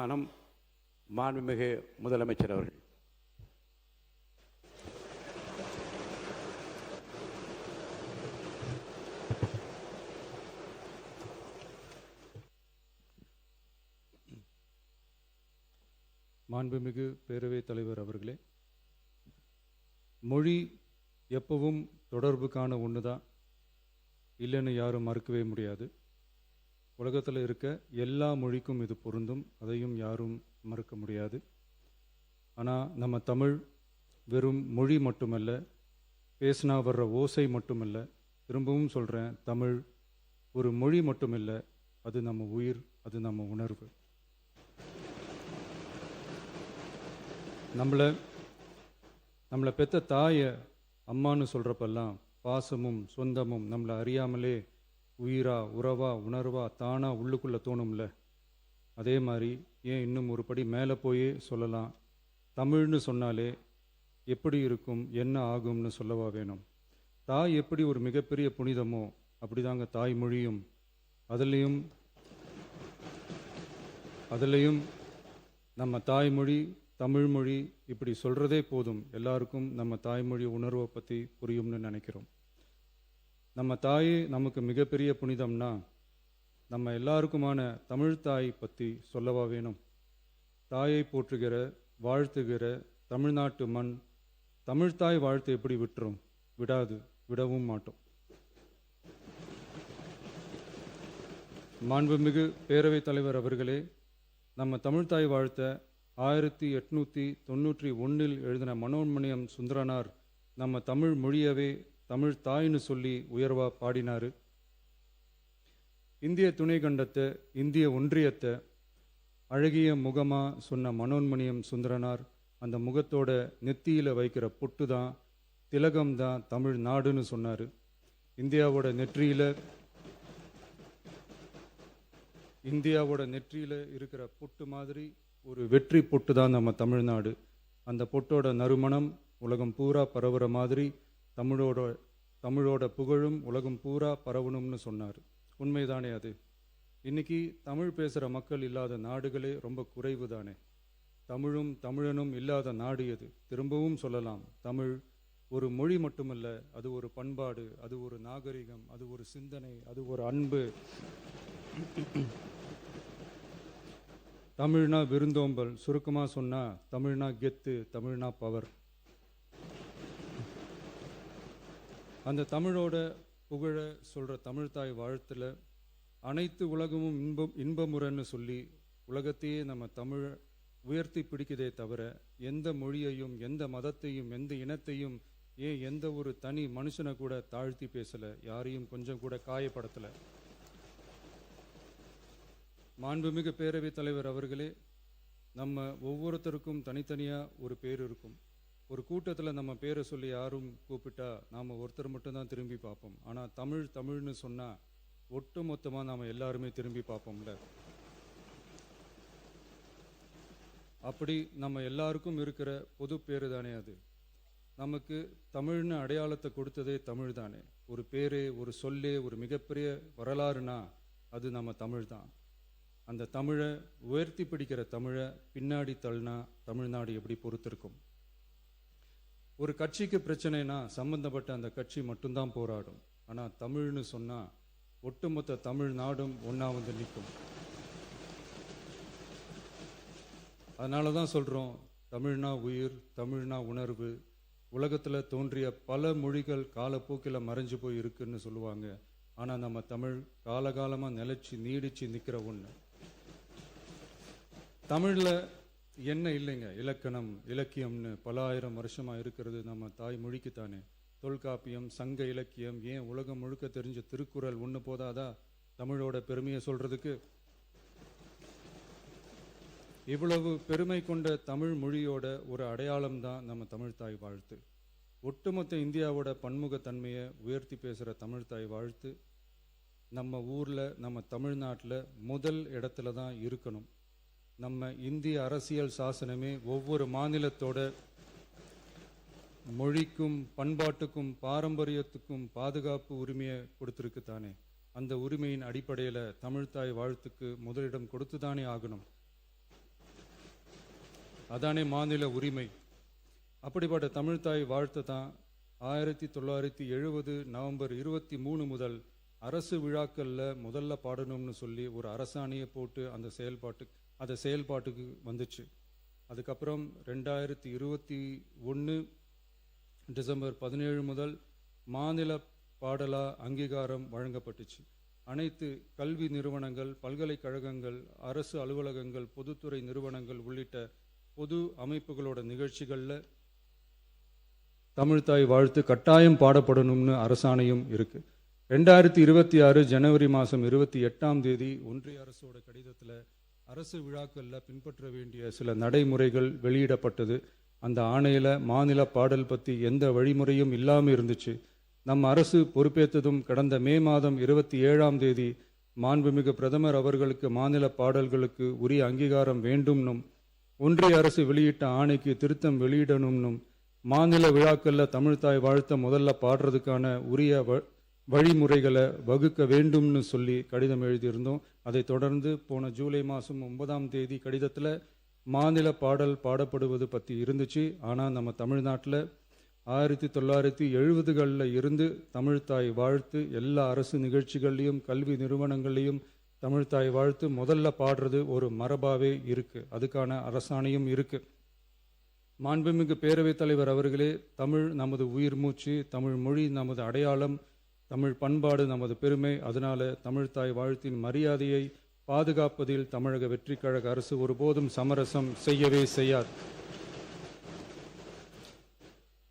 பிரதானம் மாண்புமிகு முதலமைச்சர் அவர்கள். மாண்புமிகு பேரவைத் தலைவர் அவர்களே, மொழி எப்பவும் தொடர்புக்கான ஒன்று தான், இல்லைன்னு யாரும் மறுக்கவே முடியாது. உலகத்தில் இருக்க எல்லா மொழிக்கும் இது பொருந்தும், அதையும் யாரும் மறுக்க முடியாது. ஆனால் நம்ம தமிழ் வெறும் மொழி மட்டுமல்ல, பேசினா வர்ற ஓசை மட்டுமல்ல, திரும்பவும் சொல்கிறேன், தமிழ் ஒரு மொழி மட்டுமில்லை, அது நம்ம உயிர், அது நம்ம உணர்வு. நம்மளை பெற்ற தாயை அம்மானு சொல்கிறப்பெல்லாம் பாசமும் சொந்தமும் நம்மளை அறியாமலே உயிரா உறவா உணர்வா தானா உள்ளுக்குள்ளே தோணும்ல. அதே மாதிரி ஏன் இன்னும் ஒரு படி மேலே போயே சொல்லலாம், தமிழ்னு சொன்னாலே எப்படி இருக்கும், என்ன ஆகும்னு சொல்லவா வேணும். தாய் எப்படி ஒரு மிகப்பெரிய புனிதமோ அப்படிதாங்க தாய்மொழியும். அதுலேயும் நம்ம தாய்மொழி தமிழ்மொழி இப்படி சொல்கிறதே போதும், எல்லாருக்கும் நம்ம தாய்மொழி உணர்வை பற்றி புரியும்னு நினைக்கிறோம். நம்ம தாயே நமக்கு மிகப்பெரிய புனிதம்னா நம்ம எல்லாருக்குமான தமிழ் தாய் பற்றி சொல்லவா வேணும். தாயை போற்றுகிற வாழ்த்துகிற தமிழ்நாட்டு மண் தமிழ்தாய் வாழ்த்து எப்படி விட்டுரும்? விடாது, விடவும் மாட்டோம். மாண்புமிகு பேரவைத் தலைவர் அவர்களே, நம்ம தமிழ்தாய் வாழ்த்த 1891 எழுதின மனோன்மணியம் சுந்தரனார் நம்ம தமிழ் மொழியவே தமிழ் தாய்னு சொல்லி உயர்வா பாடினார். இந்திய துணை கண்டத்தை, இந்திய ஒன்றியத்தை அழகிய முகமா சொன்ன மனோன்மணியம் சுந்தரனார் அந்த முகத்தோட நெத்தியில் வைக்கிற பொட்டு தான், திலகம் தான் தமிழ் நாடுன்னு சொன்னார். இந்தியாவோட நெற்றியில் இருக்கிற பொட்டு மாதிரி ஒரு வெற்றி பொட்டு தான் நம்ம தமிழ்நாடு. அந்த பொட்டோட நறுமணம் உலகம் பூரா பரவுற மாதிரி தமிழோட புகழும் உலகம் பூரா பரவணும்னு சொன்னார். உண்மைதானே அது? இன்னைக்கு தமிழ் பேசுகிற மக்கள் இல்லாத நாடுகளே ரொம்ப குறைவு தானே. தமிழும் தமிழனும் இல்லாத நாடு எது? திரும்பவும் சொல்லலாம், தமிழ் ஒரு மொழி மட்டுமல்ல, அது ஒரு பண்பாடு, அது ஒரு நாகரிகம், அது ஒரு சிந்தனை, அது ஒரு அன்பு. தமிழ்னா விருந்தோம்பல், சுருக்கமாக சொன்னால் தமிழ்னா கெத்து, தமிழ்னா பவர். அந்த தமிழோட புகழ சொல்கிற தமிழ்தாய் வாழ்த்தில் அனைத்து உலகமும் இன்பமுறன்னு சொல்லி உலகத்தையே நம்ம தமிழ் உயர்த்தி பிடிக்குதே தவிர எந்த மொழியையும் எந்த மதத்தையும் எந்த இனத்தையும் ஏன் எந்த ஒரு தனி மனுஷனை கூட தாழ்த்தி பேசலை, யாரையும் கொஞ்சம் கூட காயப்படுத்தலை. மாண்புமிகு பேரவைத் தலைவர் அவர்களே, நம்ம ஒவ்வொருத்தருக்கும் தனித்தனியாக ஒரு பேர் இருக்கும். ஒரு கூட்டத்தில் நம்ம பேரை சொல்லி யாரும் கூப்பிட்டா நாம் ஒருத்தர் மட்டும்தான் திரும்பி பார்ப்போம். ஆனால் தமிழ்னு சொன்னால் ஒட்டு மொத்தமாக நாம் எல்லாருமே திரும்பி பார்ப்போம்ல. அப்படி நம்ம எல்லாருக்கும் இருக்கிற பொது பேரு தானே அது. நமக்கு தமிழ்னு அடையாளத்தை கொடுத்ததே தமிழ் தானே. ஒரு பேரே, ஒரு சொல்லே, ஒரு மிகப்பெரிய வரலாறுனா அது நம்ம தமிழ் தான். அந்த தமிழை உயர்த்தி பிடிக்கிற தமிழை பின்னாடி தள்ளினா தமிழ்நாடு எப்படி பொறுத்திருக்கும்? ஒரு கட்சிக்கு பிரச்சனைனா சம்பந்தப்பட்ட அந்த கட்சி மட்டும்தான் போராடும். ஆனால் தமிழ்னு சொன்னால் ஒட்டுமொத்த தமிழ்நாடும் ஒன்றா வந்து நிற்கும். அதனால தான் சொல்கிறோம், தமிழ்னா உயிர், தமிழ்னா உணர்வு. உலகத்தில் தோன்றிய பல மொழிகள் காலப்போக்கில் மறைஞ்சு போய் இருக்குன்னு சொல்லுவாங்க. ஆனால் நம்ம தமிழ் காலகாலமாக நிலைச்சி நீடிச்சு நிற்கிற ஒன்று. தமிழில் என்ன இல்லைங்க, இலக்கணம் இலக்கியம்னு பல ஆயிரம் வருஷமாக இருக்கிறது நம்ம தாய்மொழிக்குத்தானே. தொல்காப்பியம், சங்க இலக்கியம், ஏன் உலகம் முழுக்க தெரிஞ்ச திருக்குறள் ஒன்று போதாதா தமிழோட பெருமையை சொல்கிறதுக்கு? இவ்வளவு பெருமை கொண்ட தமிழ் மொழியோட ஒரு அடையாளம் தான் நம்ம தமிழ்தாய் வாழ்த்து. ஒட்டுமொத்த இந்தியாவோட பன்முகத்தன்மையை உயர்த்தி பேசுகிற தமிழ்தாய் வாழ்த்து நம்ம ஊரில், நம்ம தமிழ்நாட்டில் முதல் இடத்துல தான் இருக்கணும். நம்ம இந்திய அரசியல் சாசனமே ஒவ்வொரு மாநிலத்தோட மொழிக்கும் பண்பாட்டுக்கும் பாரம்பரியத்துக்கும் பாதுகாப்பு உரிமையை கொடுத்துருக்கு தானே. அந்த உரிமையின் அடிப்படையில் தமிழ்தாய் வாழ்த்துக்கு முதலிடம் கொடுத்து தானே ஆகணும். அதானே மாநில உரிமை. அப்படிப்பட்ட தமிழ்தாய் வாழ்த்தை தான் 1970 நவம்பர் 23 முதல் அரசு விழாக்களில் முதல்ல பாடணும்னு சொல்லி ஒரு அரசாணையை போட்டு அந்த செயல்பாட்டுக்கு வந்துச்சு. அதுக்கப்புறம் 2021 டிசம்பர் 17 முதல் மாநில பாடலா அங்கீகாரம் வழங்கப்பட்டுச்சு. அனைத்து கல்வி நிறுவனங்கள், பல்கலைக்கழகங்கள், அரசு அலுவலகங்கள், பொதுத்துறை நிறுவனங்கள் உள்ளிட்ட பொது அமைப்புகளோட நிகழ்ச்சிகளில் தமிழ்தாய் வாழ்த்து கட்டாயம் பாடப்படணும்னு அரசாணையும் இருக்கு. 2026 ஜனவரி மாதம் 28 ஒன்றிய அரசோட கடிதத்தில் அரசு விழாக்களில் பின்பற்ற வேண்டிய சில நடைமுறைகள் வெளியிடப்பட்டது. அந்த ஆணையில் மாநில பாடல் பற்றி எந்த வழிமுறையும் இல்லாமல் இருந்துச்சு. நம்ம அரசு பொறுப்பேற்றதும் கடந்த மே மாதம் 27 மாண்புமிகு பிரதமர் அவர்களுக்கு மாநில பாடல்களுக்கு உரிய அங்கீகாரம் வேண்டும்னும், ஒன்றிய அரசு வெளியிட்ட ஆணைக்கு திருத்தம் வெளியிடணும்னும், மாநில விழாக்களில் தமிழ்தாய் வாழ்த்த முதல்ல பாடுறதுக்கான உரிய வழிமுறைகளை வகுக்க வேண்டும்னு சொல்லி கடிதம் எழுதியிருந்தோம். அதை தொடர்ந்து போன ஜூலை மாதம் 9 கடிதத்தில் மாநில பாடல் பாடப்படுவது பற்றி இருந்துச்சு. ஆனால் நம்ம தமிழ்நாட்டில் 1970களில் இருந்து தமிழ்தாய் வாழ்த்து எல்லா அரசு நிகழ்ச்சிகள்லையும் கல்வி நிறுவனங்கள்லையும் தமிழ்தாய் வாழ்த்து முதல்ல பாடுறது ஒரு மரபாவே இருக்கு. அதுக்கான அரசாணையும் இருக்கு. மாண்புமிகு பேரவைத் தலைவர் அவர்களே, தமிழ் நமது உயிர் மூச்சு, தமிழ் மொழி நமது அடையாளம், தமிழ் பண்பாடு நமது பெருமை. அதனால தமிழ்தாய் வாழ்த்தின் மரியாதையை பாதுகாப்பதில் தமிழக வெற்றிக் கழக அரசு ஒருபோதும் சமரசம் செய்யவே செய்யாது.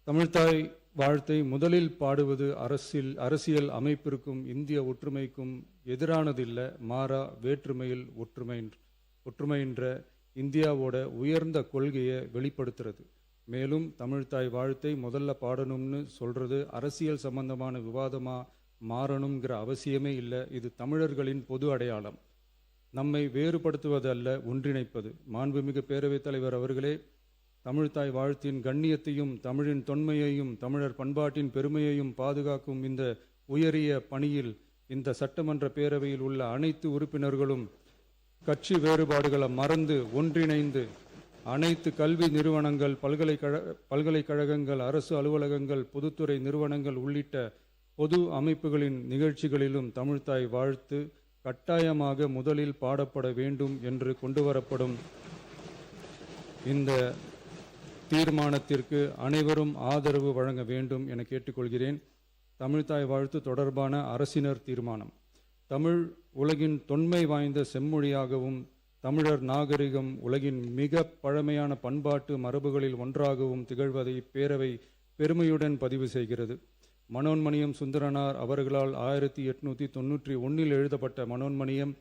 தமிழ்தாய் வாழ்த்தை முதலில் பாடுவது அரசியல் அமைப்பிற்கும் இந்திய ஒற்றுமைக்கும் எதிரானதில்லை, மாறா வேற்றுமையில் ஒற்றுமைன்ற இந்தியாவோட உயர்ந்த கொள்கையை வெளிப்படுத்துறது. மேலும் தமிழ்தாய் வாழ்த்தை முதல்ல பாடணும்னு சொல்றது அரசியல் சம்பந்தமான விவாதமா மாறணுங்கிற அவசியமே இல்லை. இது தமிழர்களின் பொது அடையாளம். நம்மை வேறுபடுத்துவதல்ல, ஒன்றிணைப்பது. மாண்புமிகு பேரவைத் தலைவர் அவர்களே, தமிழ்தாய் வாழ்த்தின் கண்ணியத்தையும் தமிழின் தொன்மையையும் தமிழர் பண்பாட்டின் பெருமையையும் பாதுகாக்கும் இந்த உயரிய பணியில் இந்த சட்டமன்ற பேரவையில் உள்ள அனைத்து உறுப்பினர்களும் கட்சி வேறுபாடுகளை மறந்து ஒன்றிணைந்து அனைத்து கல்வி நிறுவனங்கள், பல்கலைக்கழகங்கள், அரசு அலுவலகங்கள், பொதுத்துறை நிறுவனங்கள் உள்ளிட்ட பொது அமைப்புகளின் நிகழ்ச்சிகளிலும் தமிழ்தாய் வாழ்த்து கட்டாயமாக முதலில் பாடப்பட வேண்டும் என்று கொண்டுவரப்படும் இந்த தீர்மானத்திற்கு அனைவரும் ஆதரவு வழங்க வேண்டும் என கேட்டுக்கொள்கிறேன். தமிழ்தாய் வாழ்த்து தொடர்பான அரசினர் தீர்மானம். தமிழ் உலகின் தொன்மை வாய்ந்த செம்மொழியாகவும் தமிழர் நாகரிகம் உலகின் மிக பழமையான பண்பாட்டு மரபுகளில் ஒன்றாகவும் திகழ்வதை பேரவை பெருமையுடன் பதிவு செய்கிறது. மனோன்மணியம் சுந்தரனார் அவர்களால் 1891 எழுதப்பட்ட மனோன்மணியம்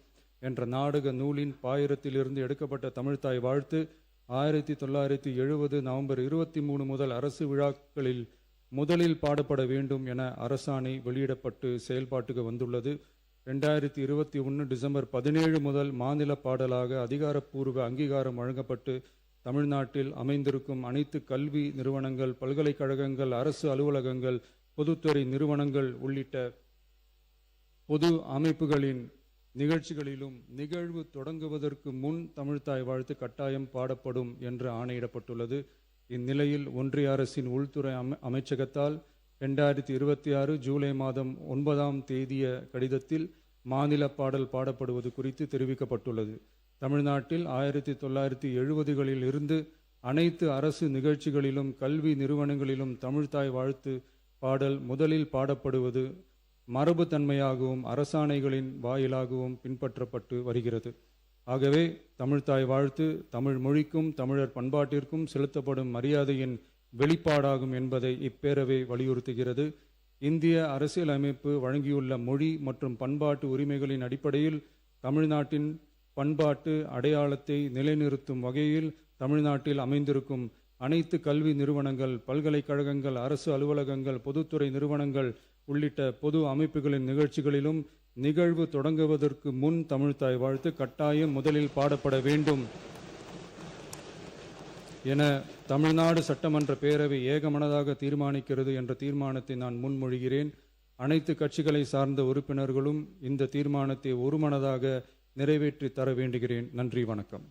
என்ற நாடக நூலின் பாயிரத்திலிருந்து எடுக்கப்பட்ட தமிழ்தாய் வாழ்த்து 1970 நவம்பர் 23 முதல் அரசு விழாக்களில் முதலில் பாடப்பட வேண்டும் என அரசாணை வெளியிடப்பட்டு செயல்பாட்டுக்கு வந்துள்ளது. 2021 டிசம்பர் 17 முதல் மாநில பாடலாக அதிகாரப்பூர்வ அங்கீகாரம் வழங்கப்பட்டு தமிழ்நாட்டில் அமைந்திருக்கும் அனைத்து கல்வி நிறுவனங்கள், பல்கலைக்கழகங்கள், அரசு அலுவலகங்கள், பொதுத்துறை நிறுவனங்கள் உள்ளிட்ட பொது அமைப்புகளின் நிகழ்ச்சிகளிலும் நிகழ்வு தொடங்குவதற்கு முன் தமிழ்தாய் வாழ்த்து கட்டாயம் பாடப்படும் என்று ஆணையிடப்பட்டுள்ளது. இந்நிலையில் ஒன்றிய அரசின் உள்துறை அமைச்சகத்தால் 2026 ஜூலை மாதம் 9 கடிதத்தில் மாநில பாடல் பாடப்படுவது குறித்து தெரிவிக்கப்பட்டுள்ளது. தமிழ்நாட்டில் 1970களில் இருந்து அனைத்து அரசு நிகழ்ச்சிகளிலும் கல்வி நிறுவனங்களிலும் தமிழ்தாய் வாழ்த்து பாடல் முதலில் பாடப்படுவது மரபுத்தன்மையாகவும் அரசாணைகளின் வாயிலாகவும் பின்பற்றப்பட்டு வருகிறது. ஆகவே தமிழ்தாய் வாழ்த்து தமிழ் மொழிக்கும் தமிழர் பண்பாட்டிற்கும் செலுத்தப்படும் மரியாதையின் வெளிப்பாடாகும் என்பதை இப்பேரவை வலியுறுத்துகிறது. இந்திய அரசியலமைப்பு வழங்கியுள்ள மொழி மற்றும் பண்பாட்டு உரிமைகளின் அடிப்படையில் தமிழ்நாட்டின் பண்பாட்டு அடையாளத்தை நிலைநிறுத்தும் வகையில் தமிழ்நாட்டில் அமைந்திருக்கும் அனைத்து கல்வி நிறுவனங்கள், பல்கலைக்கழகங்கள், அரசு அலுவலகங்கள், பொதுத்துறை நிறுவனங்கள் உள்ளிட்ட பொது அமைப்புகளின் நிகழ்ச்சிகளிலும் நிகழ்வு தொடங்குவதற்கு முன் தமிழ்தாய் வாழ்த்து கட்டாயம் முதலில் பாடப்பட வேண்டும் என தமிழ்நாடு சட்டமன்ற பேரவை ஏகமனதாக தீர்மானிக்கிறது என்ற தீர்மானத்தை நான் முன்மொழிகிறேன். அனைத்து கட்சிகளை சார்ந்த உறுப்பினர்களும் இந்த தீர்மானத்தை ஒருமனதாக நிறைவேற்றி தர வேண்டுகிறேன். நன்றி, வணக்கம்.